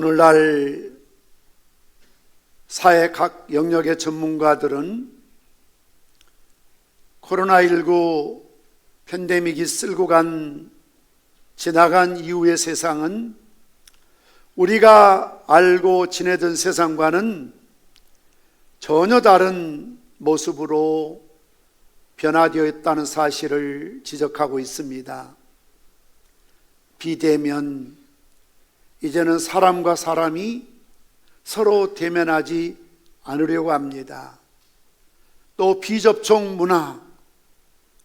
오늘날 사회 각 영역의 전문가들은 코로나19 팬데믹이 쓸고 지나간 이후의 세상은 우리가 알고 지내던 세상과는 전혀 다른 모습으로 변화되어 있다는 사실을 지적하고 있습니다. 비대면, 이제는 사람과 사람이 서로 대면하지 않으려고 합니다. 또 비접촉 문화,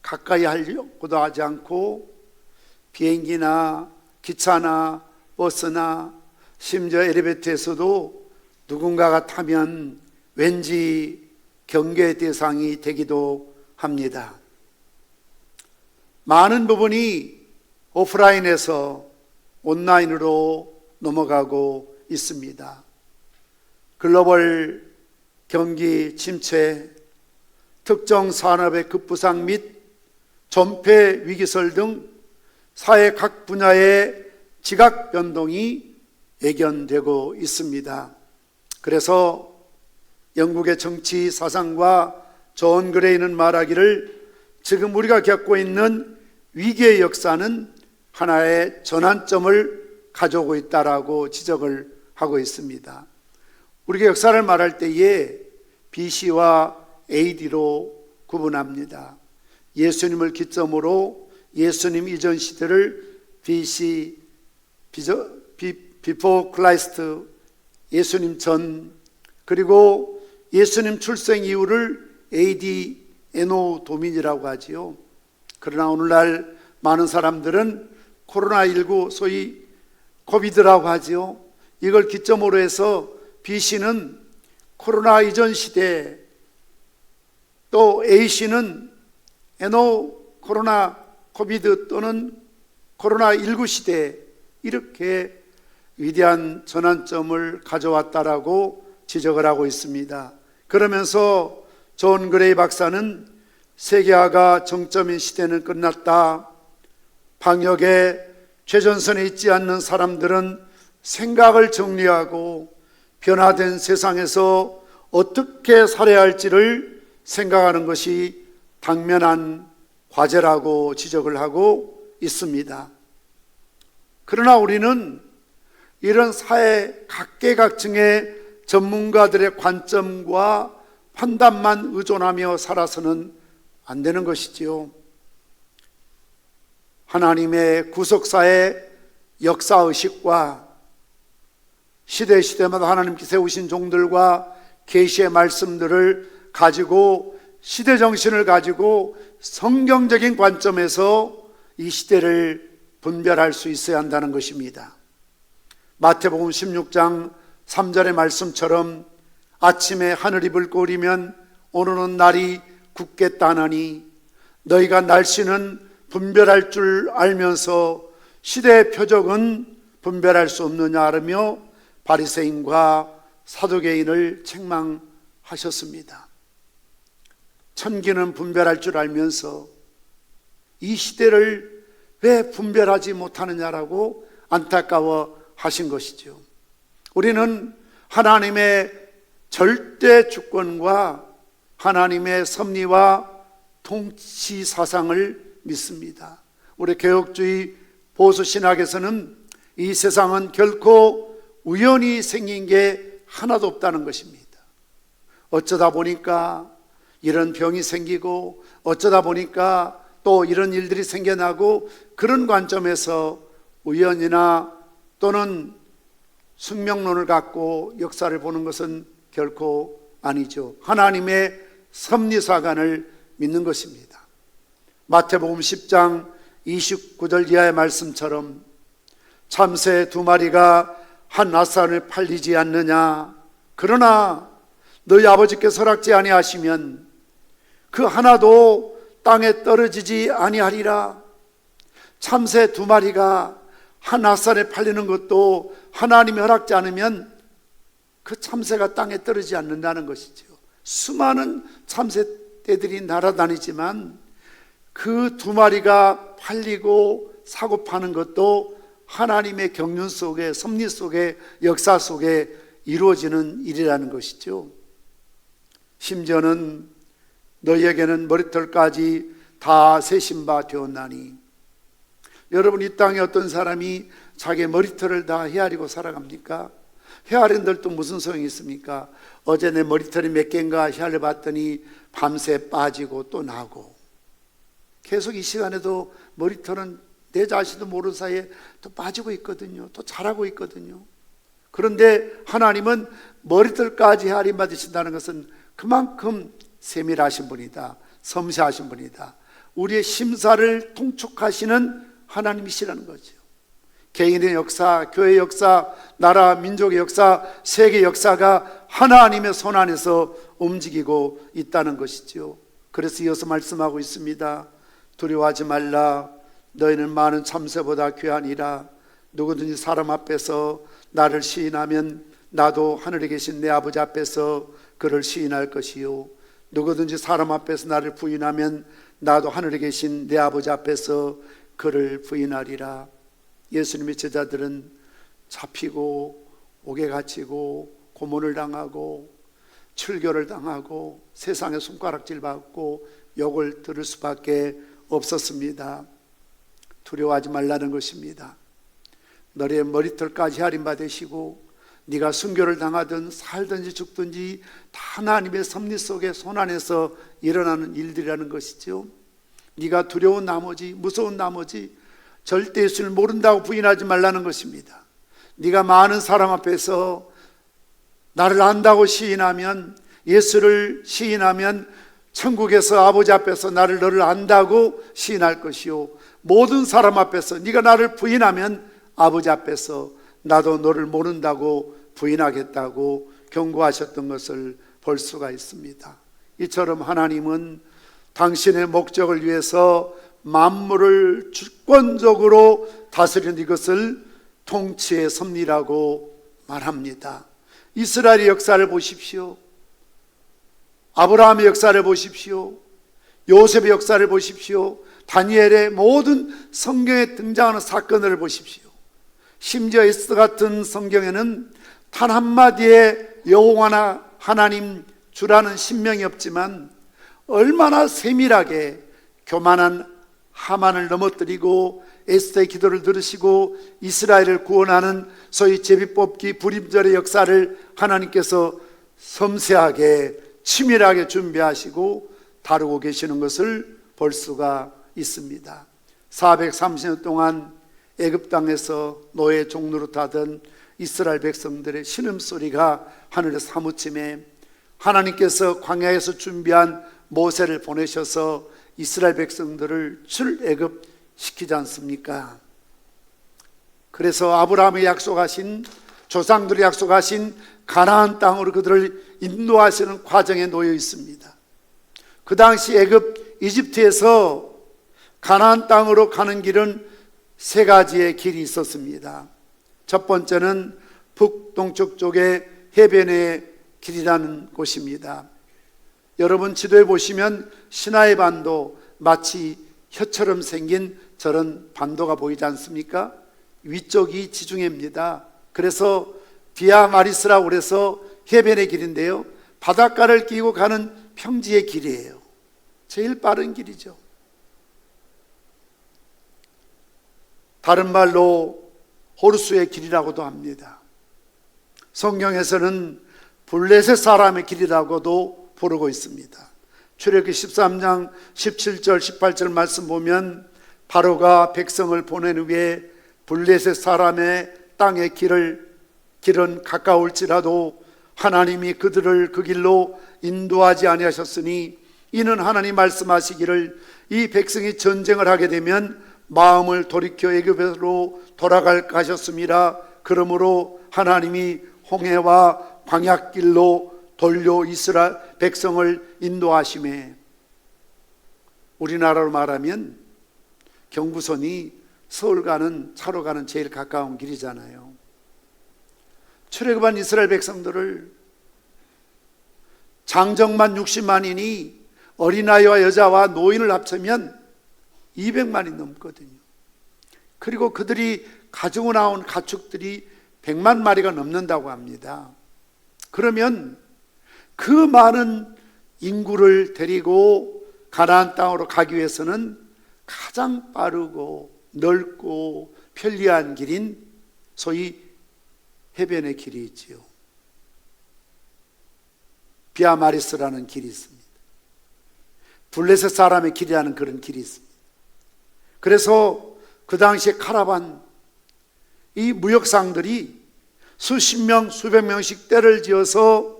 가까이 하려고도 하지 않고 비행기나 기차나 버스나 심지어 엘리베이터에서도 누군가가 타면 왠지 경계 대상이 되기도 합니다. 많은 부분이 오프라인에서 온라인으로 넘어가고 있습니다. 글로벌 경기 침체, 특정 산업의 급부상 및 전폐 위기설 등 사회 각 분야의 지각 변동이 예견되고 있습니다. 그래서 영국의 정치 사상가 존 그레이는 말하기를 지금 우리가 겪고 있는 위기의 역사는 하나의 전환점을 가져오고 있다라고 지적을 하고 있습니다. 우리가 역사를 말할 때에 BC와 AD로 구분합니다. 예수님을 기점으로 예수님 이전 시대를 BC, Before Christ, 예수님 전, 그리고 예수님 출생 이후를 AD, 에노 도민이라고 하지요. 그러나 오늘날 많은 사람들은 코로나19, 소위 코비드라고 하지요. 이걸 기점으로 해서 BC는 코로나 이전 시대, 또 AC는 에노 코로나 코비드 또는 코로나19 시대, 이렇게 위대한 전환점을 가져왔다라고 지적을 하고 있습니다. 그러면서 존 그레이 박사는 세계화가 정점인 시대는 끝났다. 방역에 최전선에 있지 않는 사람들은 생각을 정리하고 변화된 세상에서 어떻게 살아야 할지를 생각하는 것이 당면한 과제라고 지적을 하고 있습니다. 그러나 우리는 이런 사회 각계각층의 전문가들의 관점과 판단만 의존하며 살아서는 안 되는 것이지요. 하나님의 구속사의 역사의식과 시대마다 하나님께 세우신 종들과 계시의 말씀들을 가지고 시대정신을 가지고 성경적인 관점에서 이 시대를 분별할 수 있어야 한다는 것입니다. 마태복음 16장 3절의 말씀처럼 아침에 하늘이 붉거리면 오르는 날이 굳겠다 하나니 너희가 날씨는 분별할 줄 알면서 시대의 표적은 분별할 수 없느냐 하며 바리새인과 사두개인을 책망하셨습니다. 천기는 분별할 줄 알면서 이 시대를 왜 분별하지 못하느냐라고 안타까워 하신 것이죠. 우리는 하나님의 절대 주권과 하나님의 섭리와 통치 사상을 믿습니다. 우리 개혁주의 보수 신학에서는 이 세상은 결코 우연히 생긴 게 하나도 없다는 것입니다. 어쩌다 보니까 이런 병이 생기고 어쩌다 보니까 또 이런 일들이 생겨나고 그런 관점에서 우연이나 또는 숙명론을 갖고 역사를 보는 것은 결코 아니죠. 하나님의 섭리사관을 믿는 것입니다. 마태복음 10장 29절 이하의 말씀처럼 참새 2마리가 한 낫산을 팔리지 않느냐. 그러나 너희 아버지께서 허락지 아니하시면 그 하나도 땅에 떨어지지 아니하리라. 참새 2마리가 한 낫산에 팔리는 것도 하나님이 허락지 않으면 그 참새가 땅에 떨어지지 않는다는 것이죠. 수많은 참새떼들이 날아다니지만 그 2마리가 팔리고 사고 파는 것도 하나님의 경륜 속에, 섭리 속에, 역사 속에 이루어지는 일이라는 것이죠. 심지어는 너희에게는 머리털까지 다 세신 바 되었나니. 여러분, 이 땅에 어떤 사람이 자기 머리털을 다 헤아리고 살아갑니까? 헤아린들 또 무슨 소용이 있습니까? 어제 내 머리털이 몇 개인가 헤아려 봤더니 밤새 빠지고 또 나고, 계속 이 시간에도 머리털은 내 자신도 모르는 사이에 또 빠지고 있거든요. 또 자라고 있거든요. 그런데 하나님은 머리털까지 헤아림 받으신다는 것은 그만큼 세밀하신 분이다, 섬세하신 분이다, 우리의 심사를 통촉하시는 하나님이시라는 거죠. 개인의 역사, 교회의 역사, 나라 민족의 역사, 세계 역사가 하나님의 손 안에서 움직이고 있다는 것이죠. 그래서 이어서 말씀하고 있습니다. 두려워하지 말라. 너희는 많은 참새보다 귀하니라. 누구든지 사람 앞에서 나를 시인하면 나도 하늘에 계신 내 아버지 앞에서 그를 시인할 것이요, 누구든지 사람 앞에서 나를 부인하면 나도 하늘에 계신 내 아버지 앞에서 그를 부인하리라. 예수님의 제자들은 잡히고 옥에 갇히고 고문을 당하고 출교를 당하고 세상에 손가락질 받고 욕을 들을 수밖에 없었습니다. 두려워하지 말라는 것입니다. 너의 머리털까지 헤아림 받으시고 네가 순교를 당하든 살든지 죽든지 다 하나님의 섭리 속에 손 안에서 일어나는 일들이라는 것이죠. 네가 두려운 나머지, 무서운 나머지 절대 예수를 모른다고 부인하지 말라는 것입니다. 네가 많은 사람 앞에서 나를 안다고 시인하면, 예수를 시인하면 천국에서 아버지 앞에서 너를 안다고 시인할 것이요, 모든 사람 앞에서 네가 나를 부인하면 아버지 앞에서 나도 너를 모른다고 부인하겠다고 경고하셨던 것을 볼 수가 있습니다. 이처럼 하나님은 당신의 목적을 위해서 만물을 주권적으로 다스리는 이것을 통치의 섭리라고 말합니다. 이스라엘의 역사를 보십시오. 아브라함의 역사를 보십시오. 요셉의 역사를 보십시오. 다니엘의 모든 성경에 등장하는 사건을 보십시오. 심지어 에스더 같은 성경에는 단 한마디의 여호와나 하나님 주라는 신명이 없지만 얼마나 세밀하게 교만한 하만을 넘어뜨리고 에스더의 기도를 들으시고 이스라엘을 구원하는 소위 제비뽑기 불임절의 역사를 하나님께서 섬세하게 치밀하게 준비하시고 다루고 계시는 것을 볼 수가 있습니다. 430년 동안 애굽 땅에서 노예 종노릇하던 이스라엘 백성들의 신음소리가 하늘에 사무침에 하나님께서 광야에서 준비한 모세를 보내셔서 이스라엘 백성들을 출애굽 시키지 않습니까? 그래서 아브라함이 약속하신, 조상들이 약속하신 가나안 땅으로 그들을 인도하시는 과정에 놓여 있습니다. 그 당시 애굽 이집트에서 가나안 땅으로 가는 길은 세 가지의 길이 있었습니다. 첫 번째는 북동쪽 쪽의 해변의 길이라는 곳입니다. 여러분 지도에 보시면 시나이 반도, 마치 혀처럼 생긴 저런 반도가 보이지 않습니까? 위쪽이 지중해입니다. 그래서 비아 마리스라고 그래서 해변의 길인데요, 바닷가를 끼고 가는 평지의 길이에요. 제일 빠른 길이죠. 다른 말로 호르수의 길이라고도 합니다. 성경에서는 블레셋 사람의 길이라고도 부르고 있습니다. 출애굽기 13장 17절 18절 말씀 보면 바로가 백성을 보낸 후에 블레셋 사람의 땅의 길은 가까울지라도 하나님이 그들을 그 길로 인도하지 아니하셨으니 이는 하나님 말씀하시기를 이 백성이 전쟁을 하게 되면 마음을 돌이켜 애굽으로 돌아갈까 하셨습니다. 그러므로 하나님이 홍해와 광야길로 돌려 이스라엘 백성을 인도하심에, 우리나라로 말하면 경부선이 서울 가는, 차로 가는 제일 가까운 길이잖아요. 출애굽한 이스라엘 백성들을 장정만 60만이니 어린아이와 여자와 노인을 합치면 200만이 넘거든요. 그리고 그들이 가지고 나온 가축들이 100만 마리가 넘는다고 합니다. 그러면 그 많은 인구를 데리고 가나안 땅으로 가기 위해서는 가장 빠르고 넓고 편리한 길인 소위 해변의 길이 있지요. 비아마리스라는 길이 있습니다. 블레셋 사람의 길이라는 그런 길이 있습니다. 그래서 그 당시에 카라반, 이 무역상들이 수십 명, 수백 명씩 떼를 지어서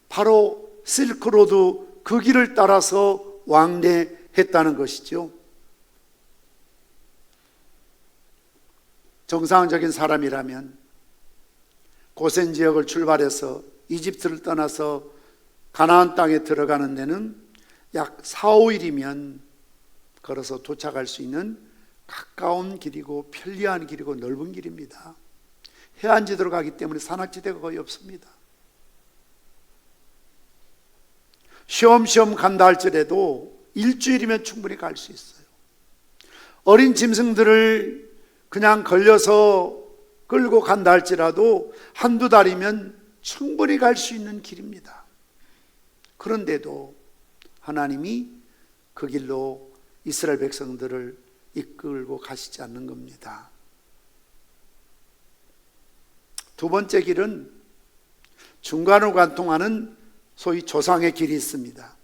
바로 실크로드 그 길을 따라서 왕래했다는 것이죠. 정상적인 사람이라면 고센 지역을 출발해서 이집트를 떠나서 가나안 땅에 들어가는 데는 약 4, 5일이면 걸어서 도착할 수 있는 가까운 길이고 편리한 길이고 넓은 길입니다. 해안지대로 가기 때문에 산악지대가 거의 없습니다. 쉬엄쉬엄 간다 할지라도 일주일이면 충분히 갈 수 있어요. 어린 짐승들을 그냥 걸려서 끌고 간다 할지라도 한두 달이면 충분히 갈 수 있는 길입니다. 그런데도 하나님이 그 길로 이스라엘 백성들을 이끌고 가시지 않는 겁니다. 두 번째 길은 중간을 관통하는 소위 조상의 길이 있습니다.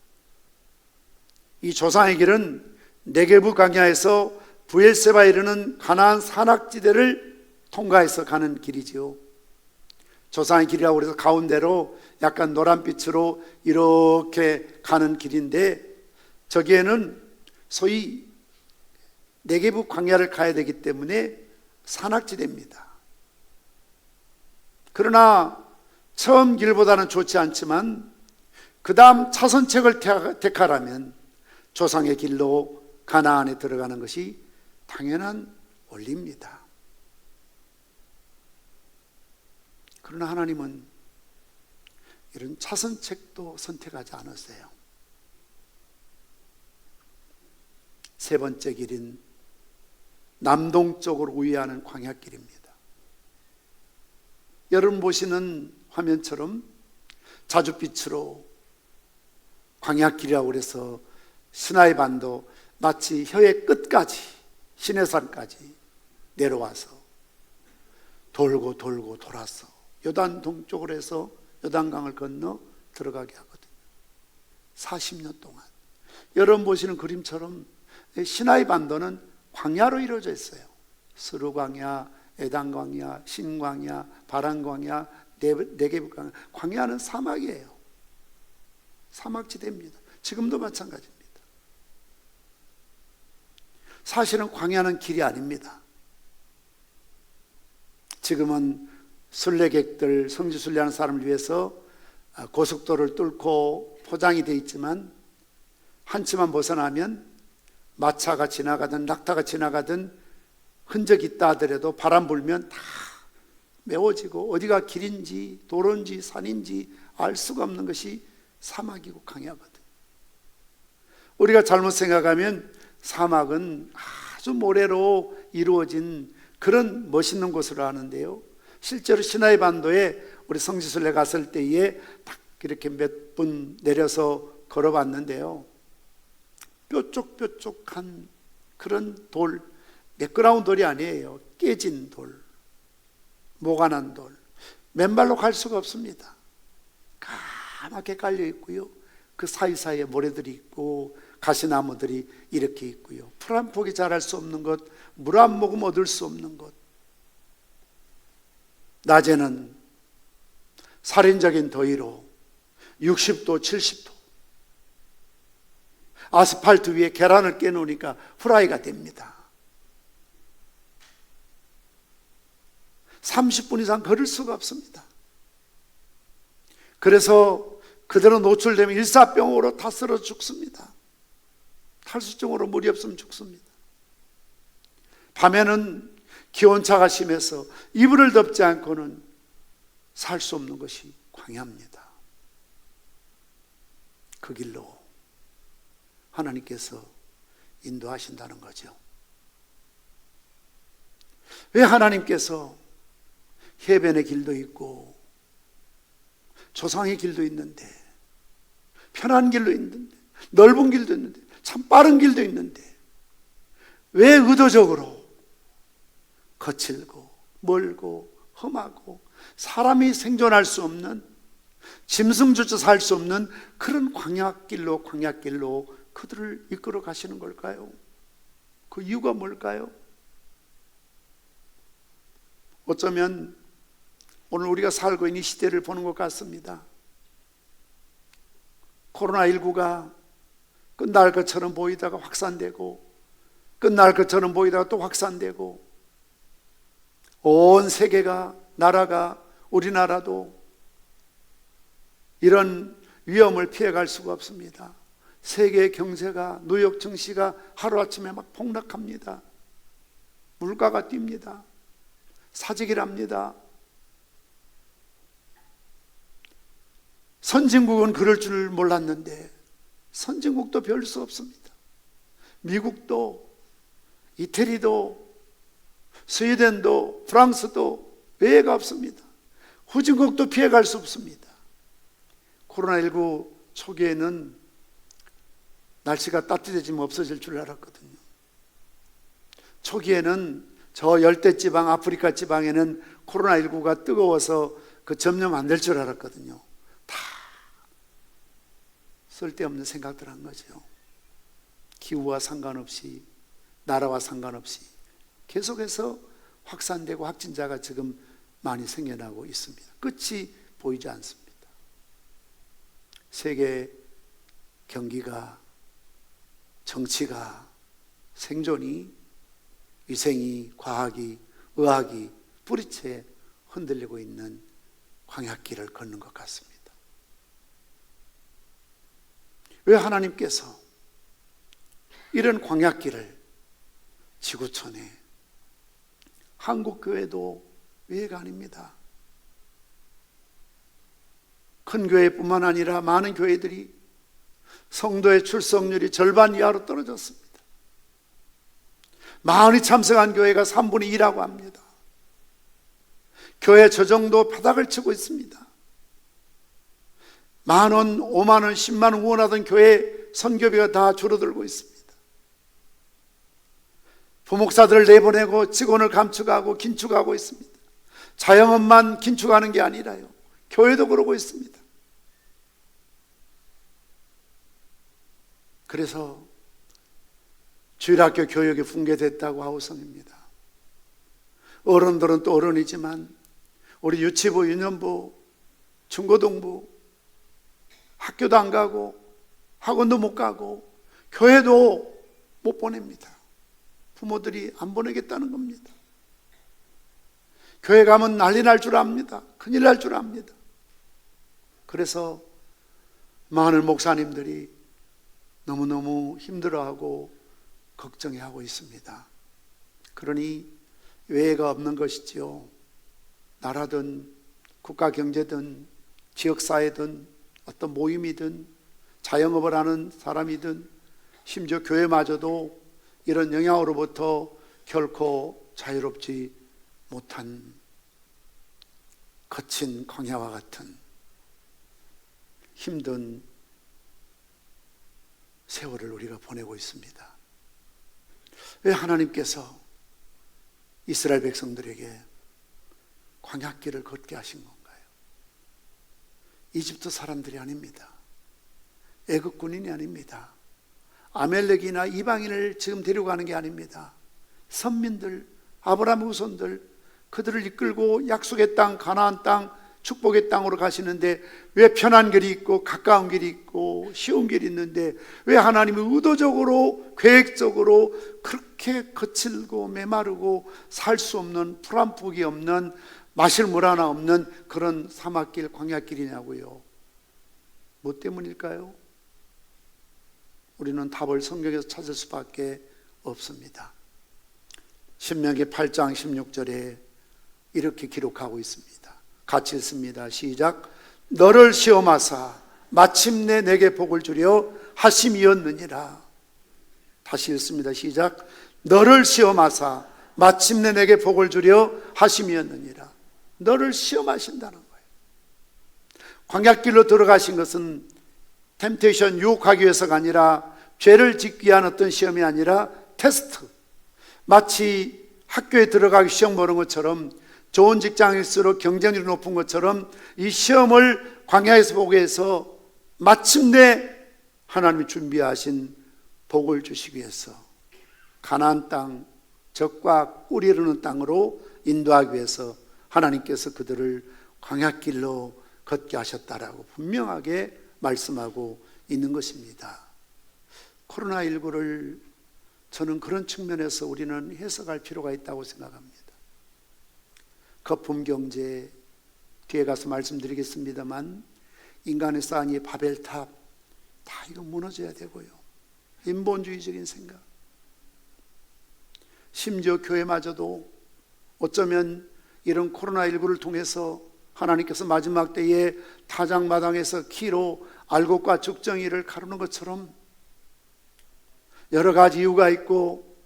이 조상의 길은 네게부 광야에서 브엘세바에 이르는 가나안 산악지대를 통과해서 가는 길이지요. 조상의 길이라고 해서 가운데로 약간 노란빛으로 이렇게 가는 길인데, 저기에는 소위 네게부 광야를 가야 되기 때문에 산악지대입니다. 그러나 처음 길보다는 좋지 않지만 그 다음 차선책을 택하라면 조상의 길로 가나안에 들어가는 것이 당연한 원리입니다. 그러나 하나님은 이런 차선책도 선택하지 않았어요. 세 번째 길인 남동쪽으로 우회하는 광야길입니다. 여러분 보시는 화면처럼 자줏빛으로 광야길이라고 해서 시나이 반도 마치 혀의 끝까지 시내산까지 내려와서 돌고 돌고 돌아서 요단 동쪽으로 해서 요단강을 건너 들어가게 하거든요. 40년 동안. 여러분 보시는 그림처럼 시나이 반도는 광야로 이루어져 있어요. 스루 광야, 에단 광야, 신 광야, 바란 광야, 네게부 광야. 광야는 사막이에요. 사막지대입니다. 지금도 마찬가지입니다. 사실은 광야는 길이 아닙니다. 지금은 순례객들, 성지 순례하는 사람을 위해서 고속도로를 뚫고 포장이 되어 있지만 한치만 벗어나면 마차가 지나가든 낙타가 지나가든 흔적이 있다 하더라도 바람 불면 다 메워지고 어디가 길인지 도로인지 산인지 알 수가 없는 것이 사막이고 광야거든. 우리가 잘못 생각하면 사막은 아주 모래로 이루어진 그런 멋있는 곳으로 아는데요, 실제로 시나이 반도에 우리 성지순례 갔을 때에 딱 이렇게 몇 분 내려서 걸어봤는데요, 뾰족뾰족한 그런 돌, 매끄러운 돌이 아니에요. 깨진 돌, 모가난 돌, 맨발로 갈 수가 없습니다. 까맣게 깔려 있고요, 그 사이사이에 모래들이 있고 가시나무들이 이렇게 있고요, 풀 한 폭이 자랄 수 없는 것, 물 한 모금 얻을 수 없는 것. 낮에는 살인적인 더위로 60도, 70도, 아스팔트 위에 계란을 깨놓으니까 후라이가 됩니다. 30분 이상 걸을 수가 없습니다. 그래서 그대로 노출되면 일사병으로 다 쓰러져 죽습니다. 탈수증으로 물이 없으면 죽습니다. 밤에는 기온차가 심해서 이불을 덮지 않고는 살 수 없는 것이 광야입니다. 그 길로 하나님께서 인도하신다는 거죠. 왜 하나님께서 해변의 길도 있고 조상의 길도 있는데, 편한 길도 있는데, 넓은 길도 있는데, 참 빠른 길도 있는데, 왜 의도적으로 거칠고 멀고 험하고 사람이 생존할 수 없는, 짐승조차 살 수 없는 그런 광야길로 그들을 이끌어 가시는 걸까요? 그 이유가 뭘까요? 어쩌면 오늘 우리가 살고 있는 이 시대를 보는 것 같습니다. 코로나19가 끝날 것처럼 보이다가 확산되고, 끝날 것처럼 보이다가 또 확산되고, 온 세계가, 나라가, 우리나라도 이런 위험을 피해갈 수가 없습니다. 세계 경제가, 뉴욕 증시가 하루아침에 막 폭락합니다. 물가가 뜁니다. 사직이랍니다. 선진국은 그럴 줄 몰랐는데 선진국도 별 수 없습니다. 미국도, 이태리도, 스웨덴도, 프랑스도 외회가 없습니다. 후진국도 피해갈 수 없습니다. 코로나19 초기에는 날씨가 따뜻해지면 없어질 줄 알았거든요. 초기에는 저 열대지방, 아프리카 지방에는 코로나19가 뜨거워서 그 점령 안 될 줄 알았거든요. 다 쓸데없는 생각들 한 거죠. 기후와 상관없이, 나라와 상관없이 계속해서 확산되고 확진자가 지금 많이 생겨나고 있습니다. 끝이 보이지 않습니다. 세계 경기가, 정치가, 생존이, 위생이, 과학이, 의학이 뿌리채 흔들리고 있는 광야길을 걷는 것 같습니다. 왜 하나님께서 이런 광야길을 지구촌에, 한국교회도 외가 아닙니다. 큰 교회뿐만 아니라 많은 교회들이 성도의 출석률이 절반 이하로 떨어졌습니다. 많이 참석한 교회가 3분의 2라고 합니다. 교회 저 정도 바닥을 치고 있습니다. 10,000원, 50,000원, 100,000원 후원하던 교회 선교비가 다 줄어들고 있습니다. 부목사들을 내보내고 직원을 감축하고 긴축하고 있습니다. 자영업만 긴축하는 게 아니라요, 교회도 그러고 있습니다. 그래서 주일학교 교육이 붕괴됐다고 아우성입니다. 어른들은 또 어른이지만 우리 유치부, 유년부, 중고등부 학교도 안 가고 학원도 못 가고 교회도 못 보냅니다. 부모들이 안 보내겠다는 겁니다. 교회 가면 난리 날 줄 압니다. 큰일 날 줄 압니다. 그래서 많은 목사님들이 너무너무 힘들어하고 걱정해하고 있습니다. 그러니 외회가 없는 것이지요. 나라든 국가 경제든 지역사회든 어떤 모임이든 자영업을 하는 사람이든 심지어 교회마저도 이런 영향으로부터 결코 자유롭지 못한 거친 광야와 같은 힘든 세월을 우리가 보내고 있습니다. 왜 하나님께서 이스라엘 백성들에게 광야길을 걷게 하신 건가요? 이집트 사람들이 아닙니다. 애국 군인이 아닙니다. 아멜렉이나 이방인을 지금 데려가는 게 아닙니다. 선민들, 아브라함 후손들, 그들을 이끌고 약속의 땅, 가나안 땅, 축복의 땅으로 가시는데 왜 편한 길이 있고 가까운 길이 있고 쉬운 길이 있는데 왜 하나님은 의도적으로, 계획적으로 그렇게 거칠고 메마르고 살 수 없는, 풀 한 폭이 없는, 마실 물 하나 없는 그런 사막길, 광야길이냐고요? 뭐 때문일까요? 우리는 답을 성경에서 찾을 수밖에 없습니다. 신명기 8장 16절에 이렇게 기록하고 있습니다. 같이 읽습니다. 시작. 너를 시험하사 마침내 내게 복을 주려 하심이었느니라. 다시 읽습니다. 시작. 너를 시험하사 마침내 내게 복을 주려 하심이었느니라. 너를 시험하신다는 거예요. 광야길로 들어가신 것은 템테이션, 유혹하기 위해서가 아니라, 죄를 짓기 위한 어떤 시험이 아니라 테스트. 마치 학교에 들어가기 시험 보는 것처럼, 좋은 직장일수록 경쟁률이 높은 것처럼 이 시험을 광야에서 보게 해서 마침내 하나님이 준비하신 복을 주시기 위해서 가나안 땅, 젖과 꿀이 흐르는 땅으로 인도하기 위해서 하나님께서 그들을 광야길로 걷게 하셨다라고 분명하게 말씀하고 있는 것입니다. 코로나19를 저는 그런 측면에서 우리는 해석할 필요가 있다고 생각합니다. 거품 경제, 뒤에 가서 말씀드리겠습니다만, 인간의 쌓은 이 바벨탑 다 이거 무너져야 되고요. 인본주의적인 생각, 심지어 교회마저도 어쩌면 이런 코로나19를 통해서 하나님께서 마지막 때에 타작마당에서 키로 알곡과 죽정이를 가르는 것처럼 여러 가지 이유가 있고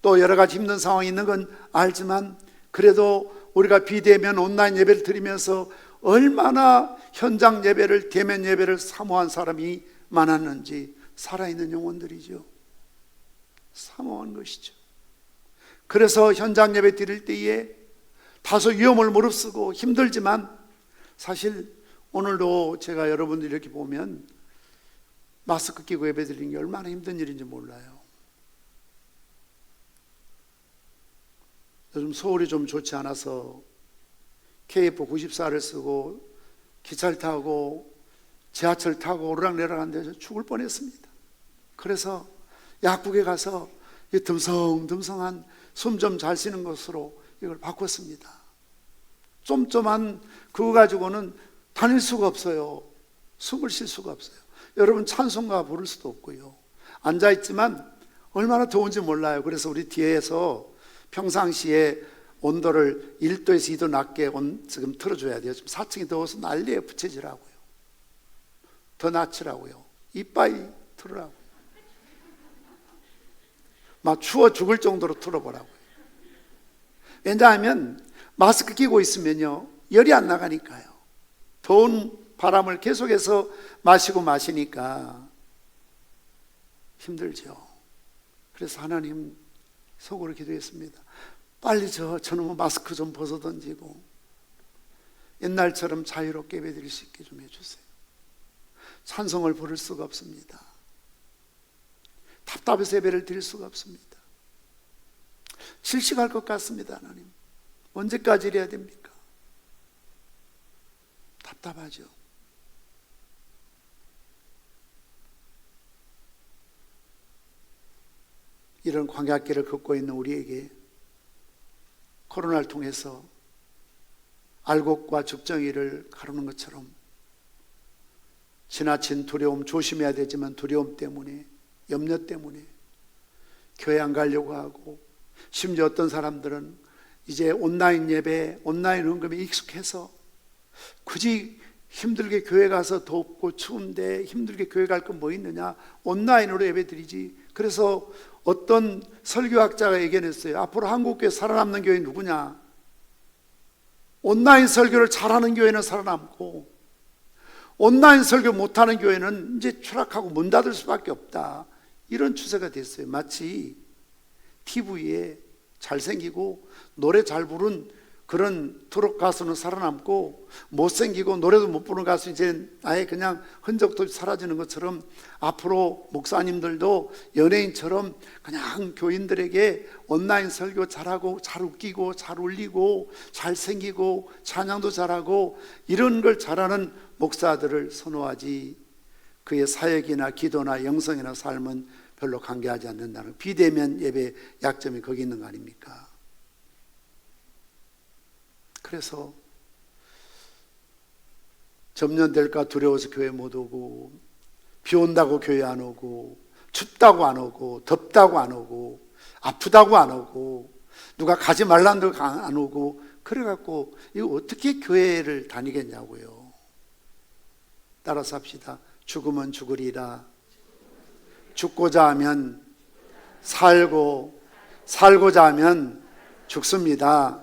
또 여러 가지 힘든 상황이 있는 건 알지만, 그래도 우리가 비대면 온라인 예배를 드리면서 얼마나 현장 예배를, 대면 예배를 사모한 사람이 많았는지, 살아있는 영혼들이죠. 사모한 것이죠. 그래서 현장 예배 드릴 때에 다소 위험을 무릅쓰고 힘들지만, 사실 오늘도 제가 여러분들 이렇게 보면 마스크 끼고 예배 드리는 게 얼마나 힘든 일인지 몰라요. 요즘 서울이 좀 좋지 않아서 KF94를 쓰고 기차를 타고 지하철 타고 오르락내리락 하는데 죽을 뻔했습니다. 그래서 약국에 가서 이 듬성듬성한 숨 좀 잘 쉬는 것으로 이걸 바꿨습니다. 쫌쫌한 그거 가지고는 다닐 수가 없어요. 숨을 쉴 수가 없어요. 여러분 찬송가 부를 수도 없고요. 앉아있지만 얼마나 더운지 몰라요. 그래서 우리 뒤에서 평상시에 온도를 1도에서 2도 낮게 지금 틀어줘야 돼요. 지금 4층이 더워서 난리에 부채질하고요. 더 낮추라고요. 이빠이 틀으라고요. 막 추워 죽을 정도로 틀어보라고요. 왜냐하면 마스크 끼고 있으면요, 열이 안 나가니까요. 더운 바람을 계속해서 마시니까 힘들죠. 그래서 하나님 속으로 기도했습니다. 빨리 저놈의 마스크 좀 벗어던지고 옛날처럼 자유롭게 예배드릴 수 있게 좀 해주세요. 찬송을 부를 수가 없습니다. 답답해서 예배를 드릴 수가 없습니다. 질식할 것 같습니다. 하나님, 언제까지 이래야 됩니까? 답답하죠. 이런 광야길을 걷고 있는 우리에게 코로나를 통해서 알곡과 죽정이를 가르는 것처럼 지나친 두려움, 조심해야 되지만 두려움 때문에, 염려 때문에 교회 안 가려고 하고, 심지어 어떤 사람들은 이제 온라인 예배, 온라인 헌금에 익숙해서 굳이 힘들게 교회 가서 덥고 추운데 힘들게 교회 갈 건 뭐 있느냐, 온라인으로 예배 드리지. 그래서 어떤 설교학자가 얘기했어요. 앞으로 한국교회 살아남는 교회 누구냐? 온라인 설교를 잘하는 교회는 살아남고 온라인 설교 못하는 교회는 이제 추락하고 문 닫을 수밖에 없다. 이런 추세가 됐어요. 마치 TV에 잘생기고 노래 잘 부른 그런 트롯 가수는 살아남고 못생기고 노래도 못 부르는 가수 이제 아예 그냥 흔적도 사라지는 것처럼, 앞으로 목사님들도 연예인처럼 그냥 교인들에게 온라인 설교 잘하고 잘 웃기고 잘 울리고 잘생기고 찬양도 잘하고 이런 걸 잘하는 목사들을 선호하지, 그의 사역이나 기도나 영성이나 삶은 별로 관계하지 않는다는, 비대면 예배 약점이 거기 있는 거 아닙니까? 그래서 점년될까 두려워서 교회 못 오고, 비 온다고 교회 안 오고, 춥다고 안 오고, 덥다고 안 오고, 아프다고 안 오고, 누가 가지 말라는 데도 안 오고, 그래갖고 이거 어떻게 교회를 다니겠냐고요. 따라서 합시다. 죽으면 죽으리라. 죽고자 하면 살고, 살고자 하면 죽습니다.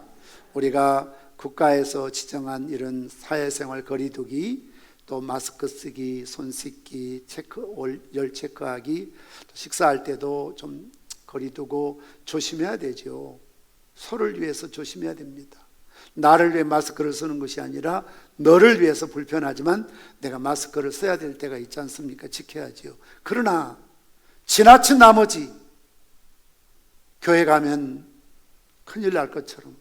우리가 국가에서 지정한 이런 사회생활 거리두기, 또 마스크 쓰기, 손 씻기, 열 체크하기, 식사할 때도 좀 거리두고 조심해야 되죠. 서로를 위해서 조심해야 됩니다. 나를 위해 마스크를 쓰는 것이 아니라 너를 위해서 불편하지만 내가 마스크를 써야 될 때가 있지 않습니까? 지켜야지요. 그러나 지나친 나머지 교회 가면 큰일 날 것처럼,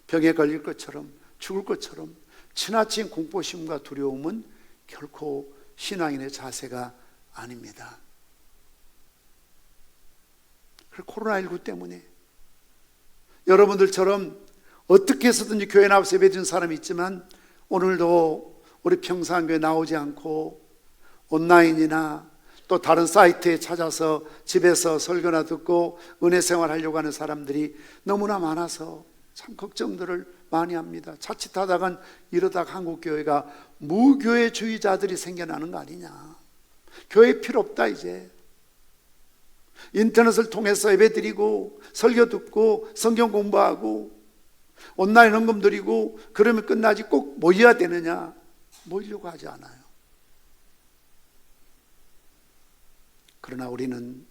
병에 걸릴 것처럼, 죽을 것처럼 지나친 공포심과 두려움은 결코 신앙인의 자세가 아닙니다. 코로나19 때문에 여러분들처럼 어떻게 해서든지 교회 나와서 예배드리는 사람이 있지만 오늘도 우리 평산교회 나오지 않고 온라인이나 또 다른 사이트에 찾아서 집에서 설교나 듣고 은혜 생활하려고 하는 사람들이 너무나 많아서 참 걱정들을 많이 합니다. 자칫하다간 이러다가 한국교회가 무교회주의자들이 생겨나는 거 아니냐. 교회 필요 없다 이제. 인터넷을 통해서 예배드리고 설교 듣고 성경 공부하고 온라인 헌금 드리고 그러면 끝나지 꼭 모여야 되느냐? 모이려고 하지 않아요. 그러나 우리는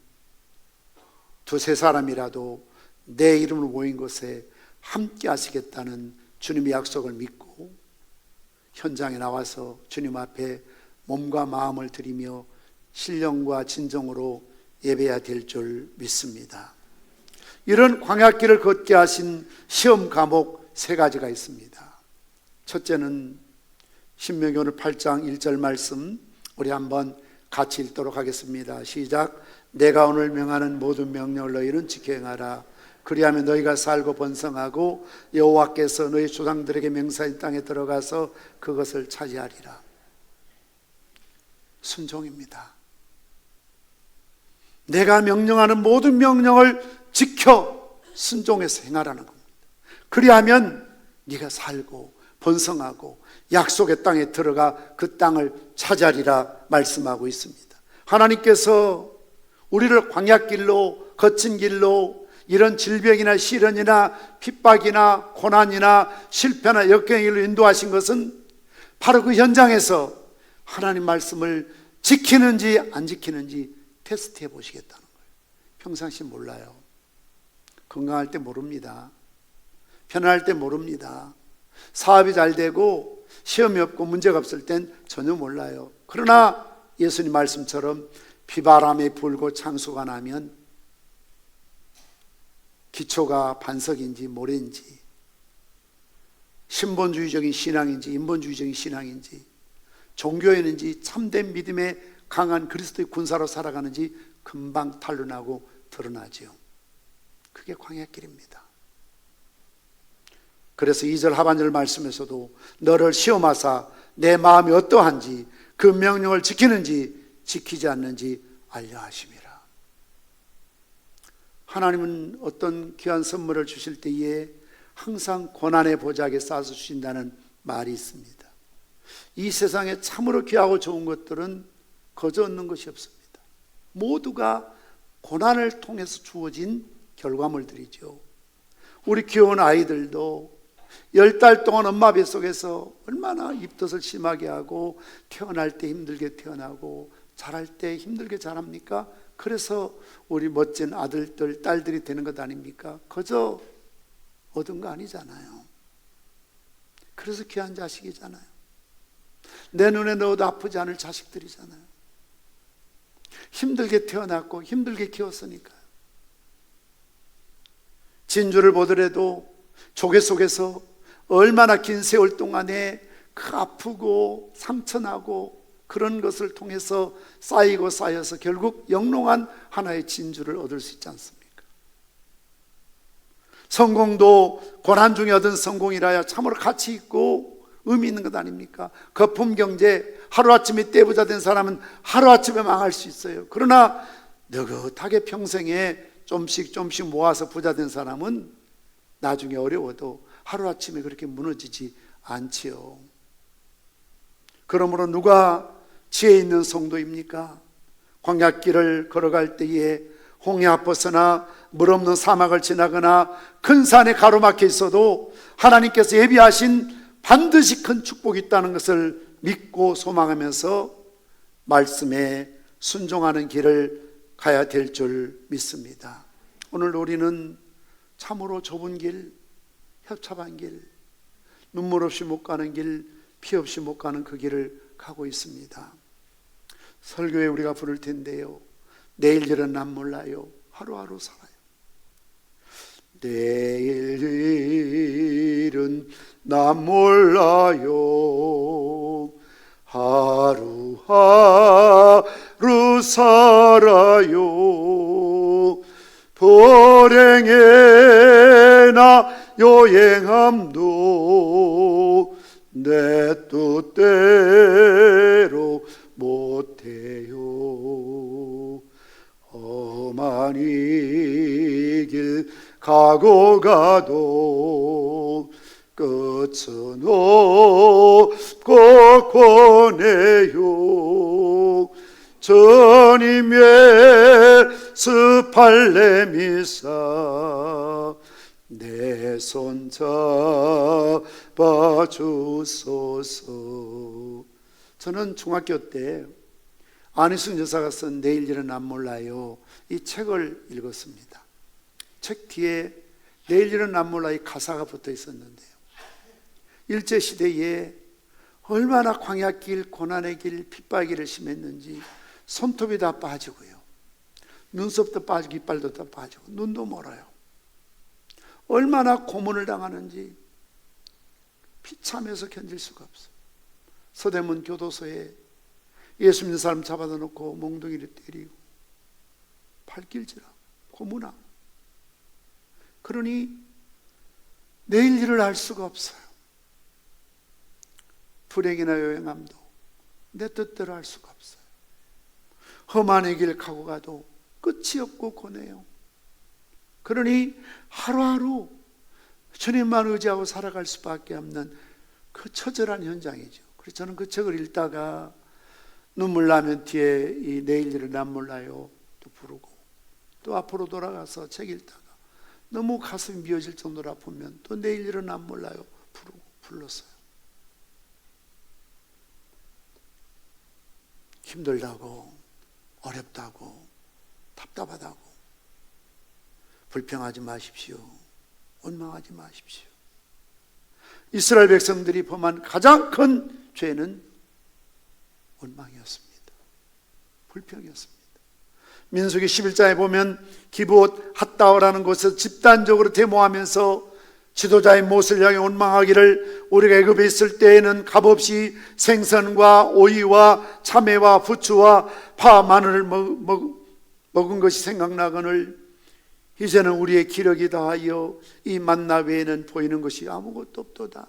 두세 사람이라도 내 이름으로 모인 곳에 함께 하시겠다는 주님의 약속을 믿고 현장에 나와서 주님 앞에 몸과 마음을 드리며 신령과 진정으로 예배해야 될 줄 믿습니다. 이런 광야길을 걷게 하신 시험 과목 3가지가 있습니다. 첫째는 신명기 오늘 8장 1절 말씀 우리 한번 같이 읽도록 하겠습니다. 시작. 내가 오늘 명하는 모든 명령을 너희는 지켜 행하라. 그리하면 너희가 살고 번성하고 여호와께서 너희 조상들에게 맹세한 땅에 들어가서 그것을 차지하리라. 순종입니다. 내가 명령하는 모든 명령을 지켜 순종해서 행하라는 겁니다. 그리하면 네가 살고 번성하고 약속의 땅에 들어가 그 땅을 차지하리라 말씀하고 있습니다. 하나님께서 우리를 광야길로, 거친 길로, 이런 질병이나 시련이나 핍박이나 고난이나 실패나 역경의 길로 인도하신 것은 바로 그 현장에서 하나님 말씀을 지키는지 안 지키는지 테스트해 보시겠다는 거예요. 평상시 몰라요. 건강할 때 모릅니다. 편안할 때 모릅니다. 사업이 잘 되고 시험이 없고 문제가 없을 땐 전혀 몰라요. 그러나 예수님 말씀처럼 비바람이 불고 창수가 나면 기초가 반석인지 모래인지, 신본주의적인 신앙인지 인본주의적인 신앙인지, 종교인인지 참된 믿음의 강한 그리스도의 군사로 살아가는지 금방 탄로나고 드러나지요. 그게 광야길입니다. 그래서 2절 하반절 말씀에서도 너를 시험하사 내 마음이 어떠한지 그 명령을 지키는지 지키지 않는지 알려 하심이라. 하나님은 어떤 귀한 선물을 주실 때에 항상 고난의 보자기에 싸서 주신다는 말이 있습니다. 이 세상에 참으로 귀하고 좋은 것들은 거저 얻는 것이 없습니다. 모두가 고난을 통해서 주어진 결과물들이죠. 우리 귀여운 아이들도 10달 동안 엄마 뱃속에서 얼마나 입덧을 심하게 하고 태어날 때 힘들게 태어나고 자랄 때 힘들게 자랍니까? 그래서 우리 멋진 아들들, 딸들이 되는 것 아닙니까? 거저 얻은 거 아니잖아요. 그래서 귀한 자식이잖아요. 내 눈에 넣어도 아프지 않을 자식들이잖아요. 힘들게 태어났고 힘들게 키웠으니까요. 진주를 보더라도 조개 속에서 얼마나 긴 세월 동안에 그 아프고 상처나고 그런 것을 통해서 쌓이고 쌓여서 결국 영롱한 하나의 진주를 얻을 수 있지 않습니까? 성공도 고난 중에 얻은 성공이라야 참으로 가치 있고 의미 있는 것 아닙니까? 거품 경제, 하루아침에 떼부자 된 사람은 하루아침에 망할 수 있어요. 그러나 느긋하게 평생에 좀씩 모아서 부자 된 사람은 나중에 어려워도 하루아침에 그렇게 무너지지 않지요. 그러므로 누가 지혜 있는 성도입니까? 광야길을 걸어갈 때에 홍해 앞버서나 물 없는 사막을 지나거나 큰 산에 가로막혀 있어도 하나님께서 예비하신 반드시 큰 축복이 있다는 것을 믿고 소망하면서 말씀에 순종하는 길을 가야 될 줄 믿습니다. 오늘 우리는 참으로 좁은 길, 협잡한 길, 눈물 없이 못 가는 길, 피 없이 못 가는 그 길을 가고 있습니다. 설교에 우리가 부를 텐데요, 내일 일은 난 몰라요. 하루하루 살아요. 내일 일은 난 몰라요. 하루하루 살아요. 불행해나 여행함도 내 뜻대로 못해요. 험한 이 길 가고 가도 끝은 없고 권해요. 주님의 스팔레미사 내 손 잡아주소서. 저는 중학교 때 안희승 여사가 쓴 내일 일은 난 몰라요, 이 책을 읽었습니다. 책 뒤에 내일 일은 난 몰라 이 가사가 붙어 있었는데요, 일제시대에 얼마나 광야길, 고난의 길, 핍박의 길을 심했는지 손톱이 다 빠지고요, 눈썹도 빠지고 이빨도 다 빠지고 눈도 멀어요. 얼마나 고문을 당하는지 비참해서 견딜 수가 없어요. 서대문 교도소에 예수 믿는 사람 잡아다 놓고 몽둥이를 때리고 발길질하고 고문하고, 그러니 내일 일을 알 수가 없어요. 불행이나 여행함도 내 뜻대로 할 수가 없어요. 험한 길 가고 가도 끝이 없고 고뇌요. 그러니 하루하루 주님만 의지하고 살아갈 수밖에 없는 그 처절한 현장이죠. 그래서 저는 그 책을 읽다가 눈물 나면 뒤에 이 내일 일을 난 몰라요 또 부르고, 또 앞으로 돌아가서 책 읽다가 너무 가슴이 미어질 정도로 아프면 또 내일 일은 난 몰라요 부르고 불렀어요. 힘들다고, 어렵다고, 답답하다고 불평하지 마십시오. 원망하지 마십시오. 이스라엘 백성들이 범한 가장 큰 죄는 원망이었습니다. 불평이었습니다. 민수기 11장에 보면 기브옷 핫다오라는 곳에서 집단적으로 데모하면서 지도자의 못을 향해 원망하기를, 우리가 애굽에 있을 때에는 값없이 생선과 오이와 참외와 부추와 파, 마늘을 먹은 것이 생각나거늘 이제는 우리의 기력이 다하여 이 만나 외에는 보이는 것이 아무것도 없도다.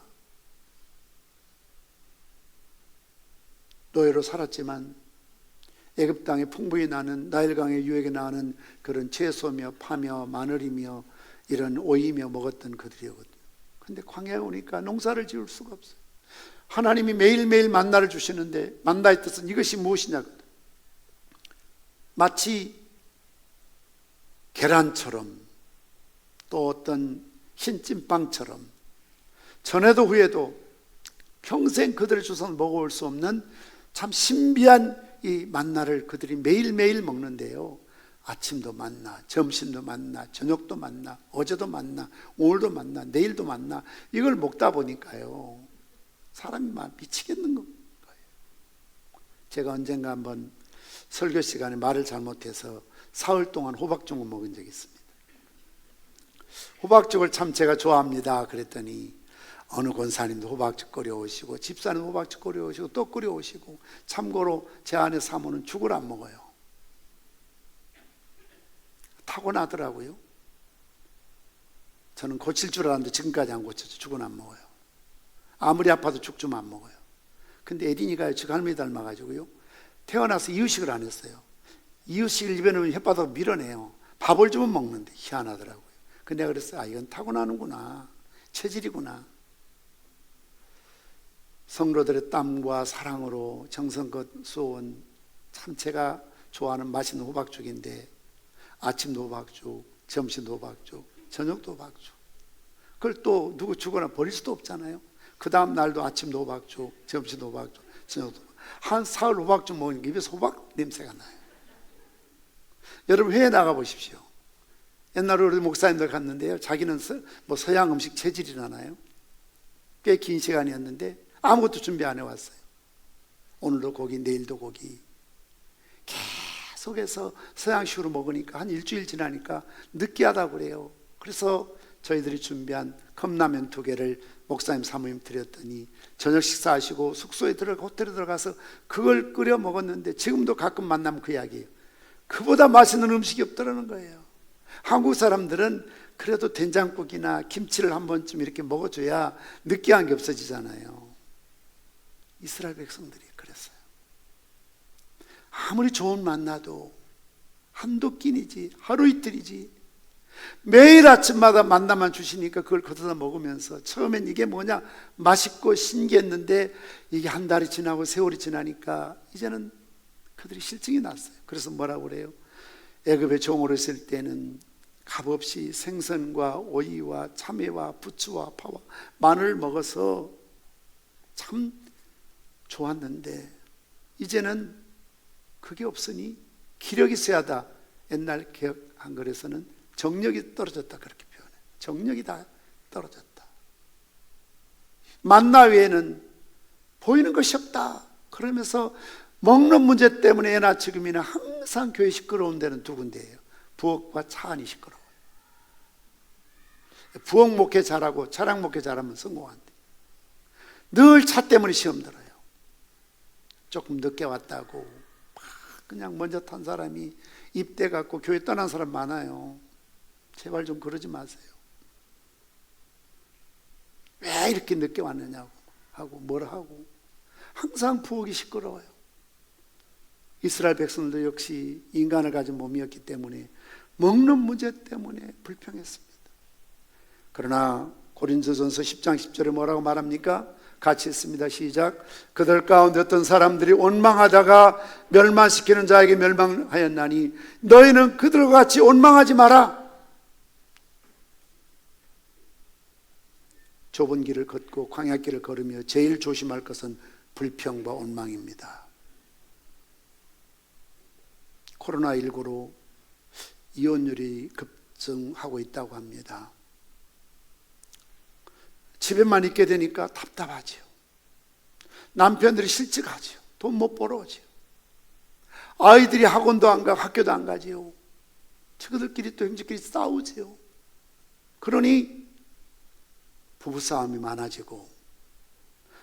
노예로 살았지만 애굽 땅에 풍부히 나는 나일강의 유역에 나는 그런 채소며 파며 마늘이며 이런 오이며 먹었던 그들이거든요. 근데 광야에 오니까 농사를 지을 수가 없어요. 하나님이 매일매일 만나를 주시는데 만나의 뜻은 이것이 무엇이냐거든요. 마치 계란처럼 또 어떤 흰 찐빵처럼 전에도 후에도 평생 그들의 조상 먹어올 수 없는 참 신비한 이 만나를 그들이 매일매일 먹는데요, 아침도 만나, 점심도 만나, 저녁도 만나, 어제도 만나, 오늘도 만나, 내일도 만나, 이걸 먹다 보니까요 사람이 막 미치겠는 거예요. 제가 언젠가 한번 설교 시간에 말을 잘못해서 사흘 동안 호박죽을 먹은 적이 있습니다. 호박죽을 참 제가 좋아합니다. 그랬더니 어느 권사님도 호박죽 끓여오시고 집사님 호박죽 끓여오시고 또 끓여오시고, 참고로 제 아내 사모는 죽을 안 먹어요. 타고나더라고요. 저는 고칠 줄 알았는데 지금까지 안 고쳐서 죽은 안 먹어요. 아무리 아파도 죽 좀 안 먹어요. 근데 에린이가 저 할머니 닮아가지고요, 태어나서 이유식을 안 했어요. 이유식을 입에 넣으면 혓바닥 밀어내요. 밥을 주면 먹는데 희한하더라고요. 근데 내가 그랬어요, 아, 이건 타고나는구나, 체질이구나. 성도들의 땀과 사랑으로 정성껏 쏘온 참 제가 좋아하는 맛있는 호박죽인데 아침도 박죽, 점심도 박죽, 저녁도 박죽. 그걸 또 누구 주거나 버릴 수도 없잖아요. 그 다음 날도 아침도 박죽, 점심도 박죽, 저녁도 박죽. 한 사흘 호박죽 먹으니까 입에서 호박 냄새가 나요. 여러분 회에 나가 보십시오. 옛날에 우리 목사님들 갔는데요, 자기는 서양 음식 체질이라나요? 꽤 긴 시간이었는데 아무것도 준비 안 해왔어요. 오늘도 고기, 내일도 고기. 계속해서 서양식으로 먹으니까 한 일주일 지나니까 느끼하다고 그래요. 그래서 저희들이 준비한 컵라면 2개를 목사님 사모님 드렸더니 저녁 식사하시고 숙소에 호텔에 들어가서 그걸 끓여 먹었는데 지금도 가끔 만나면 그 이야기예요. 그보다 맛있는 음식이 없더라는 거예요. 한국 사람들은 그래도 된장국이나 김치를 한 번쯤 이렇게 먹어줘야 느끼한 게 없어지잖아요. 이스라엘 백성들이 그랬어요. 아무리 좋은 만나도 한두 끼니지, 하루 이틀이지, 매일 아침마다 만나만 주시니까 그걸 걷어다 먹으면서 처음엔 이게 뭐냐 맛있고 신기했는데 이게 한 달이 지나고 세월이 지나니까 이제는 그들이 실증이 났어요. 그래서 뭐라고 그래요? 애굽의 종으로 있을 때는 값없이 생선과 오이와 참외와 부추와 파와 마늘을 먹어서 참 좋았는데 이제는 그게 없으니 기력이 쇠하다. 옛날 개혁 한글에서는 정력이 떨어졌다 그렇게 표현해요. 정력이 다 떨어졌다. 만나 외에는 보이는 것이 없다. 그러면서 먹는 문제 때문에 예나 지금이나 항상 교회 시끄러운 데는 두 군데예요. 부엌과 차 안이 시끄러워요. 부엌 목회 잘하고 차량 목회 잘하면 성공한대. 늘 차 때문에 시험 들어요. 조금 늦게 왔다고 그냥 먼저 탄 사람이 입대 갖고 교회 떠난 사람 많아요. 제발 좀 그러지 마세요. 왜 이렇게 늦게 왔느냐고 하고 뭐라 하고 항상 부엌이 시끄러워요. 이스라엘 백성들도 역시 인간을 가진 몸이었기 때문에 먹는 문제 때문에 불평했습니다. 그러나 고린도전서 10장 10절에 뭐라고 말합니까? 같이 했습니다. 시작. 그들 가운데 어떤 사람들이 원망하다가 멸망시키는 자에게 멸망하였나니 너희는 그들과 같이 원망하지 마라. 좁은 길을 걷고 광야길을 걸으며 제일 조심할 것은 불평과 원망입니다. 코로나19로 이혼율이 급증하고 있다고 합니다. 집에만 있게 되니까 답답하지요. 남편들이 실직하지요. 돈 못 벌어오지요. 아이들이 학원도 안 가고 학교도 안 가지요. 저들끼리 또 형제끼리 싸우지요. 그러니 부부싸움이 많아지고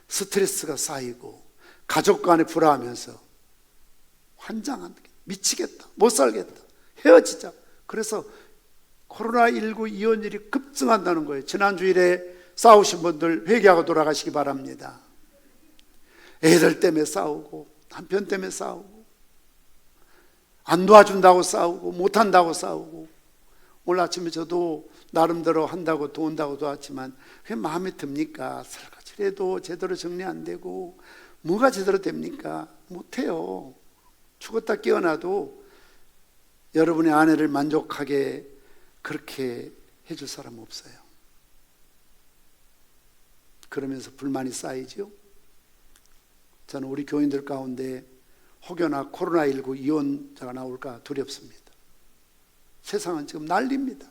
스트레스가 쌓이고 가족 간에 불화하면서 환장한다. 미치겠다. 못 살겠다. 헤어지자. 그래서 코로나19 이혼율이 급증한다는 거예요. 지난 주일에 싸우신 분들 회개하고 돌아가시기 바랍니다. 애들 때문에 싸우고 남편 때문에 싸우고 안 도와준다고 싸우고 못한다고 싸우고 오늘 아침에 저도 나름대로 한다고 도운다고 도왔지만 그게 마음에 듭니까? 설거지해도 제대로 정리 안 되고 뭐가 제대로 됩니까? 못해요. 죽었다 깨어나도 여러분의 아내를 만족하게 그렇게 해줄 사람 없어요. 그러면서 불만이 쌓이죠. 저는 우리 교인들 가운데 혹여나 코로나19 이혼자가 나올까 두렵습니다. 세상은 지금 난립니다.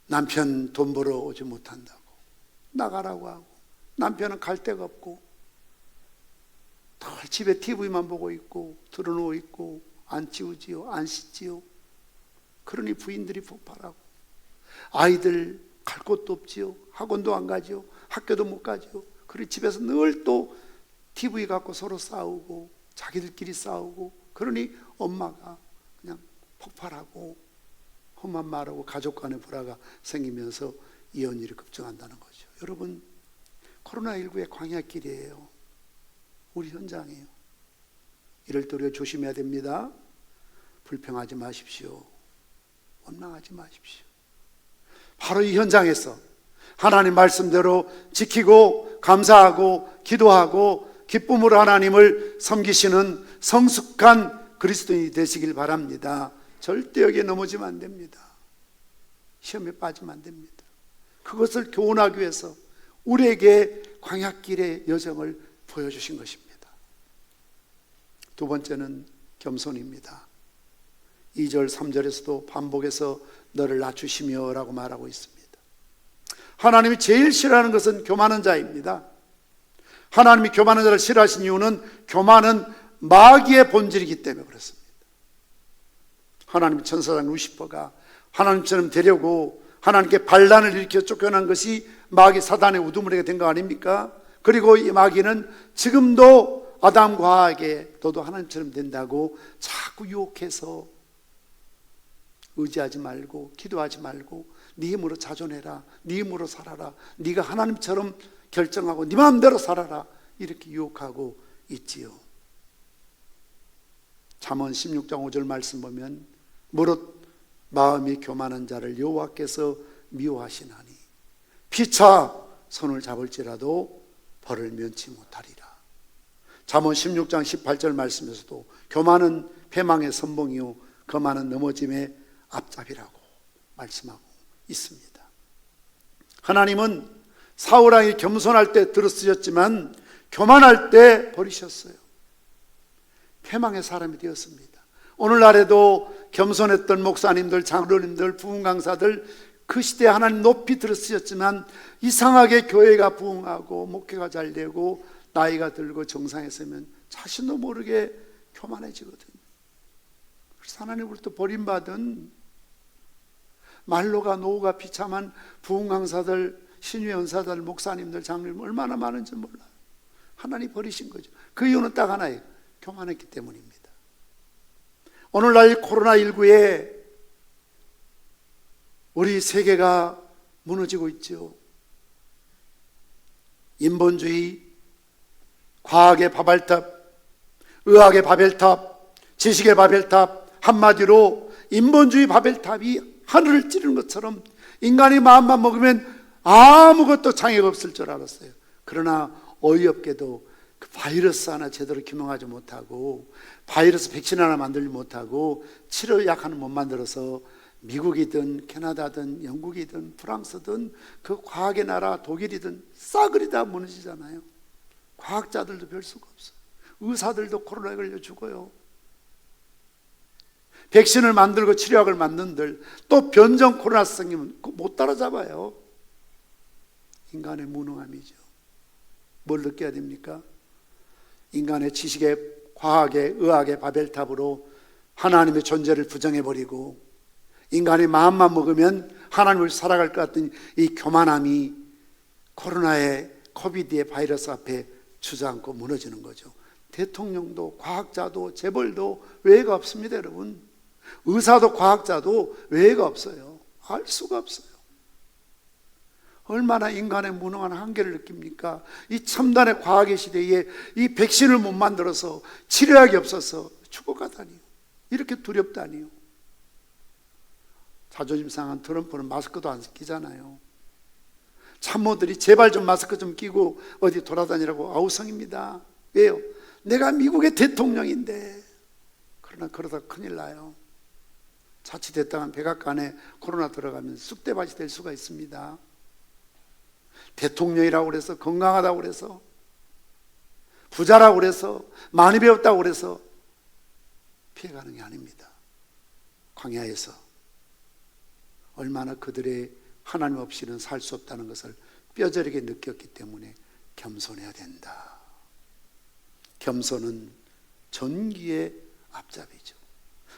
남편 돈 벌어 오지 못한다고 나가라고 하고 남편은 갈 데가 없고 늘 집에 TV만 보고 있고 들어누워 있고 안 치우지요, 안 씻지요. 그러니 부인들이 폭발하고 아이들 갈 곳도 없지요. 학원도 안 가지요. 학교도 못 가지요. 그리고 집에서 늘 또 TV 갖고 서로 싸우고 자기들끼리 싸우고 그러니 엄마가 그냥 폭발하고 험한 말하고 가족 간의 불화가 생기면서 이혼율이 급증한다는 거죠. 여러분 코로나19의 광야길이에요. 우리 현장이에요. 이럴 때 우리가 조심해야 됩니다. 불평하지 마십시오. 원망하지 마십시오. 바로 이 현장에서 하나님 말씀대로 지키고 감사하고 기도하고 기쁨으로 하나님을 섬기시는 성숙한 그리스도인이 되시길 바랍니다. 절대 여기에 넘어지면 안 됩니다. 시험에 빠지면 안 됩니다. 그것을 교훈하기 위해서 우리에게 광야길의 여정을 보여주신 것입니다. 두 번째는 겸손입니다. 2절 3절에서도 반복해서 너를 낮추시며 라고 말하고 있습니다. 하나님이 제일 싫어하는 것은 교만한 자입니다. 하나님이 교만한 자를 싫어하신 이유는 교만은 마귀의 본질이기 때문에 그렇습니다. 하나님 천사장 루시퍼가 하나님처럼 되려고 하나님께 반란을 일으켜 쫓겨난 것이 마귀 사단의 우두머리가 된 거 아닙니까? 그리고 이 마귀는 지금도 아담과 하와에게 너도 하나님처럼 된다고 자꾸 유혹해서 의지하지 말고 기도하지 말고 네 힘으로 자존해라, 네 힘으로 살아라, 네가 하나님처럼 결정하고 네 마음대로 살아라, 이렇게 유혹하고 있지요. 잠언 16장 5절 말씀 보면 무릇 마음이 교만한 자를 여호와께서 미워하시나니 피차 손을 잡을지라도 벌을 면치 못하리라. 잠언 16장 18절 말씀에서도 교만은 패망의 선봉이요 거만은 넘어짐의 앞잡이라고 말씀하고 있습니다. 하나님은 사울 왕이 겸손할 때 들어쓰셨지만 교만할 때 버리셨어요. 패망의 사람이 되었습니다. 오늘날에도 겸손했던 목사님들, 장로님들, 부흥강사들 그 시대에 하나님 높이 들어쓰셨지만 이상하게 교회가 부흥하고 목회가 잘 되고 나이가 들고 정상에 서면 자신도 모르게 교만해지거든요. 그래서 하나님으로부터 버림받은 말로가 노후가 비참한 부흥강사들, 신유의 은사들, 목사님들, 장로님 얼마나 많은지 몰라요. 하나님 버리신 거죠. 그 이유는 딱 하나예요. 교만했기 때문입니다. 오늘날 코로나19에 우리 세계가 무너지고 있죠. 인본주의, 과학의 바벨탑, 의학의 바벨탑, 지식의 바벨탑, 한마디로 인본주의 바벨탑이 하늘을 찌르는 것처럼 인간의 마음만 먹으면 아무것도 장애가 없을 줄 알았어요. 그러나 어이없게도 그 바이러스 하나 제대로 규명하지 못하고 바이러스 백신 하나 만들지 못하고 치료약 하나 못 만들어서 미국이든 캐나다든 영국이든 프랑스든 그 과학의 나라 독일이든 싸그리 다 무너지잖아요. 과학자들도 별 수가 없어요. 의사들도 코로나에 걸려 죽어요. 백신을 만들고 치료약을 만든들 또 변종 코로나 생기면 못 따라잡아요. 인간의 무능함이죠. 뭘 느껴야 됩니까? 인간의 지식의, 과학의, 의학의 바벨탑으로 하나님의 존재를 부정해버리고 인간의 마음만 먹으면 하나님을 살아갈 것 같은 이 교만함이 코로나의 코비드의 바이러스 앞에 주저앉고 무너지는 거죠. 대통령도 과학자도 재벌도 외회가 없습니다, 여러분. 의사도 과학자도 외회가 없어요. 알 수가 없어요. 얼마나 인간의 무능한 한계를 느낍니까? 이 첨단의 과학의 시대에 이 백신을 못 만들어서 치료약이 없어서 죽어가다니요. 이렇게 두렵다니요. 자존심 상한 트럼프는 마스크도 안 끼잖아요. 참모들이 제발 좀 마스크 좀 끼고 어디 돌아다니라고 아우성입니다. 왜요? 내가 미국의 대통령인데. 그러나 그러다 큰일 나요. 자칫했다간 백악관에 코로나 들어가면 쑥대밭이 될 수가 있습니다. 대통령이라고 그래서 건강하다고 그래서 부자라고 그래서 많이 배웠다고 그래서 피해가는 게 아닙니다. 광야에서 얼마나 그들의 하나님 없이는 살 수 없다는 것을 뼈저리게 느꼈기 때문에 겸손해야 된다. 겸손은 존귀의 앞잡이죠.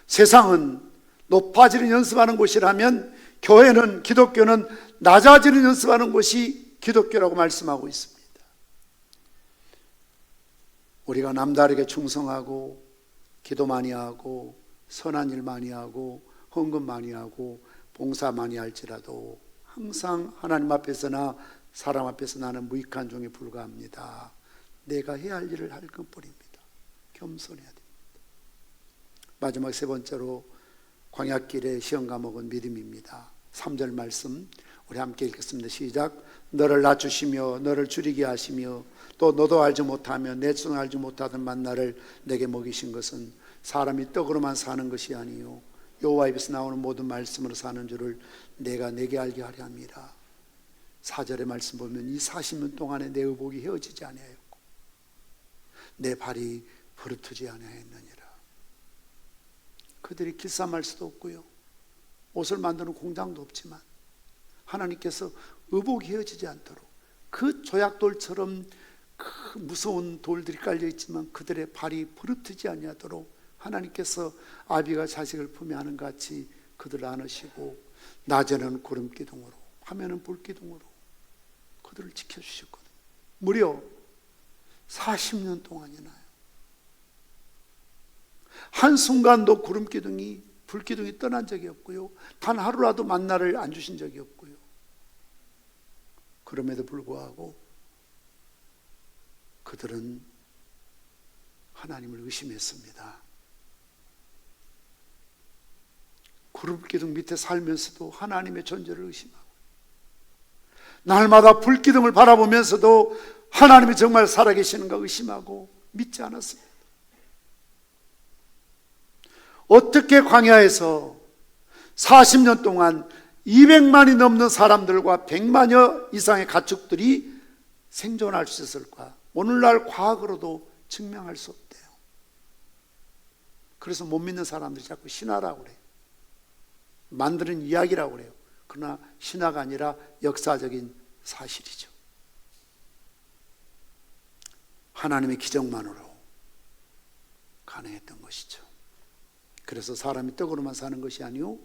세상은 높아지는 연습하는 곳이라면 교회는, 기독교는 낮아지는 연습하는 곳이 기독교라고 말씀하고 있습니다. 우리가 남다르게 충성하고 기도 많이 하고 선한 일 많이 하고 헌금 많이 하고 봉사 많이 할지라도 항상 하나님 앞에서나 사람 앞에서 나는 무익한 종에 불과합니다. 내가 해야 할 일을 할 것뿐입니다. 겸손해야 됩니다. 마지막 세 번째로 광야길의 시험 과목은 믿음입니다. 3절 말씀 우리 함께 읽겠습니다. 시작. 너를 낮추시며 너를 줄이게 하시며 또 너도 알지 못하며 내 손 알지 못하던 만나를 내게 먹이신 것은 사람이 떡으로만 사는 것이 아니요 여호와 입에서 나오는 모든 말씀으로 사는 줄을 내가 내게 알게 하려 함이라. 4절의 말씀 보면 이 40년 동안에 내 의복이 헤어지지 아니하였고 내 발이 부르트지 아니하였느니라. 그들이 길쌈할 수도 없고요, 옷을 만드는 공장도 없지만 하나님께서 의복이 헤어지지 않도록 그 조약돌처럼 그 무서운 돌들이 깔려 있지만 그들의 발이 부르트지 아니하도록 하나님께서 아비가 자식을 품에 안은 같이 그들을 안으시고 낮에는 구름기둥으로 밤에는 불기둥으로 그들을 지켜주셨거든요. 무려 40년 동안이나요. 한순간도 구름기둥이 불기둥이 떠난 적이 없고요, 단 하루라도 만나를 안 주신 적이 없고요. 그럼에도 불구하고 그들은 하나님을 의심했습니다. 구름기둥 밑에 살면서도 하나님의 존재를 의심하고 날마다 불기둥을 바라보면서도 하나님이 정말 살아계시는가 의심하고 믿지 않았습니다. 어떻게 광야에서 40년 동안 200만이 넘는 사람들과 100만여 이상의 가축들이 생존할 수 있을까? 오늘날 과학으로도 증명할 수 없대요. 그래서 못 믿는 사람들이 자꾸 신화라고 그래요. 만드는 이야기라고 그래요. 그러나 신화가 아니라 역사적인 사실이죠. 하나님의 기적만으로 가능했던 것이죠. 그래서 사람이 떡으로만 사는 것이 아니요,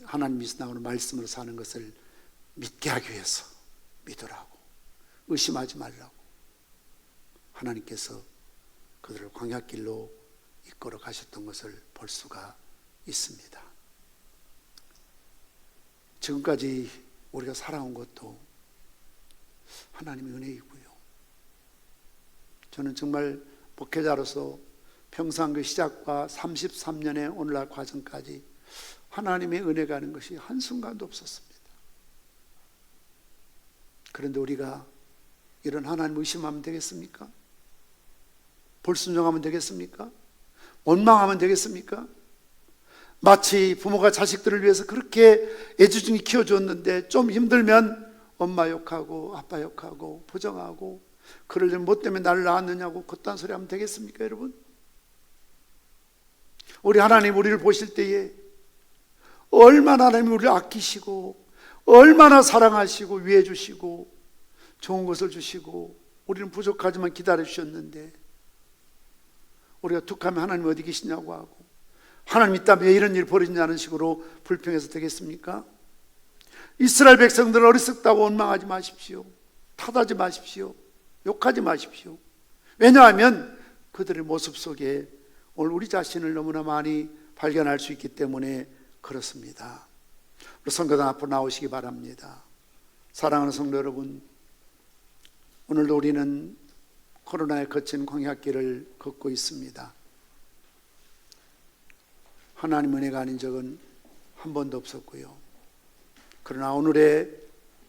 하나님에서 나오는 말씀으로 사는 것을 믿게 하기 위해서 믿으라고, 의심하지 말라고 하나님께서 그들을 광야길로 이끌어 가셨던 것을 볼 수가 있습니다. 지금까지 우리가 살아온 것도 하나님의 은혜이고요, 저는 정말 목회자로서 평상교 시작과 33년의 오늘날 과정까지 하나님의 은혜가 하는 것이 한순간도 없었습니다. 그런데 우리가 이런 하나님 의심하면 되겠습니까? 불순종하면 되겠습니까? 원망하면 되겠습니까? 마치 부모가 자식들을 위해서 그렇게 애지중지 키워주었는데 좀 힘들면 엄마 욕하고 아빠 욕하고 부정하고 그러려면 뭐 때문에 나를 낳았느냐고 그딴 소리 하면 되겠습니까, 여러분? 우리 하나님 우리를 보실 때에 얼마나 하나님이 우리를 아끼시고 얼마나 사랑하시고 위해 주시고 좋은 것을 주시고 우리는 부족하지만 기다려 주셨는데 우리가 툭하면 하나님 어디 계시냐고 하고 하나님 있다면 왜 이런 일 벌어지냐는 식으로 불평해서 되겠습니까? 이스라엘 백성들 어리석다고 원망하지 마십시오. 탓하지 마십시오. 욕하지 마십시오. 왜냐하면 그들의 모습 속에 오늘 우리 자신을 너무나 많이 발견할 수 있기 때문에 그렇습니다. 우리 성도들 앞으로 나오시기 바랍니다. 사랑하는 성도 여러분, 오늘도 우리는 코로나에 거친 광야길을 걷고 있습니다. 하나님 은혜가 아닌 적은 한 번도 없었고요, 그러나 오늘의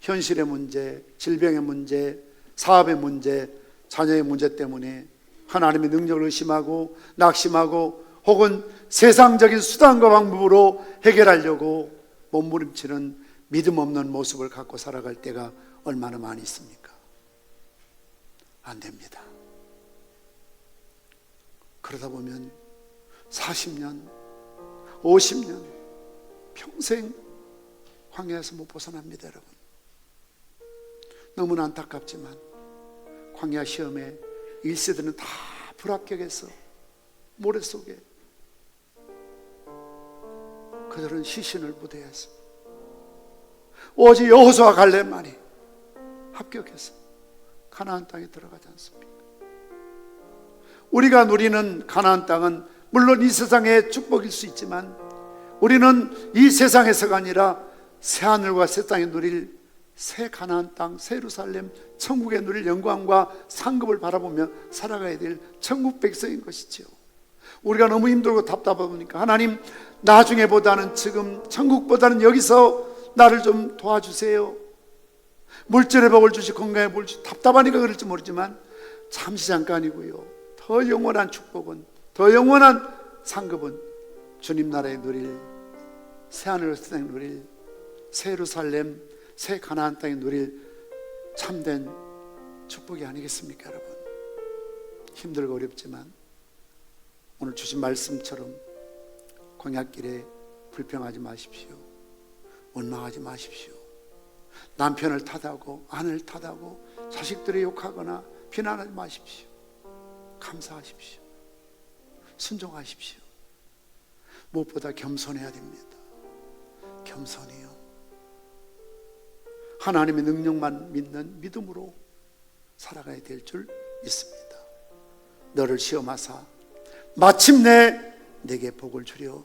현실의 문제, 질병의 문제, 사업의 문제, 자녀의 문제 때문에 하나님의 능력을 의심하고 낙심하고 혹은 세상적인 수단과 방법으로 해결하려고 몸부림치는 믿음 없는 모습을 갖고 살아갈 때가 얼마나 많이 있습니까? 안 됩니다. 그러다 보면 40년, 50년, 평생 광야에서 못 벗어납니다, 여러분. 너무나 안타깝지만 광야 시험에 1세들은 다 불합격해서 모래 속에 그들은 시신을 부대했습니다. 오직 여호수아 갈렙만이 합격해서 가나안 땅에 들어가지 않습니까? 우리가 누리는 가나안 땅은 물론 이 세상의 축복일 수 있지만 우리는 이 세상에서가 아니라 새하늘과 새 땅에 누릴 새 가나안 땅, 새 예루살렘, 천국에 누릴 영광과 상급을 바라보며 살아가야 될 천국 백성인 것이죠. 우리가 너무 힘들고 답답하니까 하나님, 나중에보다는 지금 천국보다는 여기서 나를 좀 도와주세요. 물질의 복을 주시, 건강의 복을 주시. 답답하니까 그럴지 모르지만 잠시 잠깐이고요, 더 영원한 축복은, 더 영원한 상급은 주님 나라에 누릴, 새하늘의 땅에 누릴, 새 예루살렘, 새 가나안 땅에 누릴 참된 축복이 아니겠습니까, 여러분? 힘들고 어렵지만 오늘 주신 말씀처럼 광야길에 불평하지 마십시오. 원망하지 마십시오. 남편을 탓하고 아내를 탓하고 자식들을 욕하거나 비난하지 마십시오. 감사하십시오. 순종하십시오. 무엇보다 겸손해야 됩니다. 겸손해요. 하나님의 능력만 믿는 믿음으로 살아가야 될 줄 믿습니다. 너를 시험하사 마침내 내게 복을 주려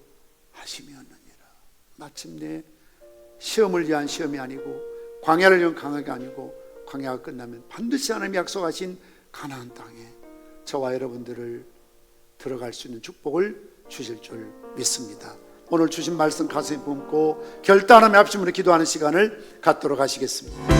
하시면느니라. 마침내 시험을 위한 시험이 아니고 광야를 위한 광야가 아니고 광야가 끝나면 반드시 하나님이 약속하신 가나안 땅에 저와 여러분들을 들어갈 수 있는 축복을 주실 줄 믿습니다. 오늘 주신 말씀 가슴에 품고 결단함의 합심으로 기도하는 시간을 갖도록 하시겠습니다.